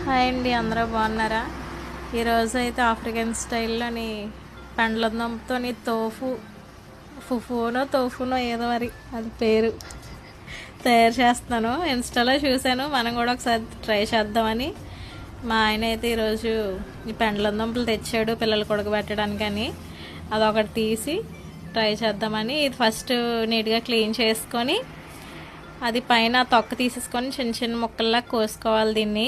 Hi అండి, అందరూ బాగున్నారా? ఈరోజు అయితే ఆఫ్రికన్ స్టైల్లోని పండ్లదంతో తోఫునో ఏదో మరి అది పేరు తయారు చేస్తున్నాను. ఇన్స్టాలో చూశాను, మనం కూడా ఒకసారి ట్రై చేద్దామని. మా ఆయన అయితే ఈరోజు ఈ పెండ్లం దుంపలు తెచ్చాడు పిల్లలు కొడకబెట్టడానికని. అదొకటి తీసి ట్రై చేద్దామని. ఇది ఫస్ట్ నీట్గా క్లీన్ చేసుకొని అది పైన తొక్క తీసేసుకొని చిన్న చిన్న ముక్కల్లా కోసుకోవాలి. దీన్ని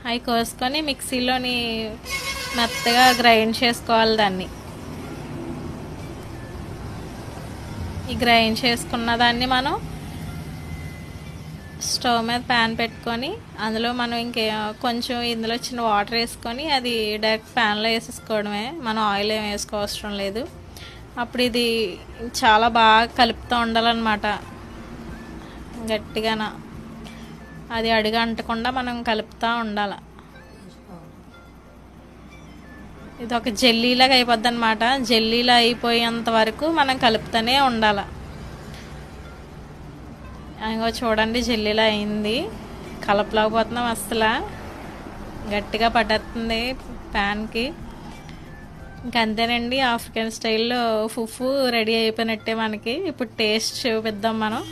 అవి కోసుకొని మిక్సీలోని మెత్తగా గ్రైండ్ చేసుకోవాలి. దాన్ని ఈ గ్రైండ్ చేసుకున్న దాన్ని మనం స్టవ్ మీద ప్యాన్ పెట్టుకొని అందులో మనం కొంచెం ఇందులో చిన్న వాటర్ వేసుకొని అది డైరెక్ట్ ప్యాన్లో వేసేసుకోవడమే. మనం ఆయిల్ ఏం వేసుకోవసరం లేదు. అప్పుడు ఇది చాలా బాగా కలుపుతూ ఉండాలన్నమాట. గట్టిగా అది అడుగు అంటకుండా మనం కలుపుతూ ఉండాలి. ఇది ఒక జెల్లీలాగా అయిపోద్ది అనమాట. జెల్లీలా అయిపోయేంత వరకు మనం కలుపుతూనే ఉండాలి. ఇంకో చూడండి, జెల్లీలా అయింది. కలపలేకపోతున్నాం, అసలు గట్టిగా పట్టేస్తుంది ప్యాన్కి. ఇంకంతేనండి, ఆఫ్రికన్ స్టైల్లో ఫుఫు రెడీ అయిపోయినట్టే మనకి. ఇప్పుడు టేస్ట్ చూపిద్దాం మనం.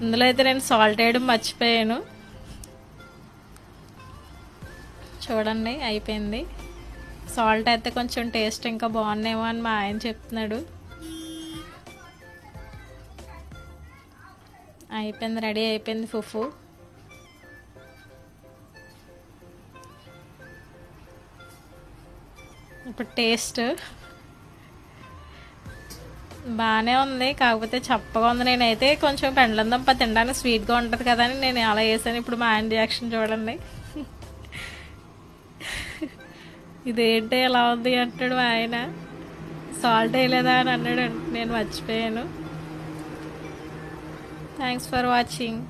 ఇందులో అయితే నేను సాల్ట్ వేయడం మర్చిపోయాను. చూడండి, అయిపోయింది. సాల్ట్ అయితే కొంచెం టేస్ట్ ఇంకా బాగున్నాయేమో అని మా ఆయన చెప్తున్నాడు. అయిపోయింది, రెడీ అయిపోయింది ఫుఫు. ఇప్పుడు టేస్ట్ బాగానే ఉంది, కాకపోతే చప్పగా ఉంది. నేనైతే కొంచెం పెండ్లం దుంప తినడానికి స్వీట్గా ఉంటుంది కదా అని నేను అలా వేసాను. ఇప్పుడు మా ఆయన రియాక్షన్ చూడండి. ఇదేంటి ఎలా ఉంది అంటాడు మా ఆయన. సాల్ట్ వేయలేదా అని అన్నాడు. నేను మర్చిపోయాను. Thanks for watching.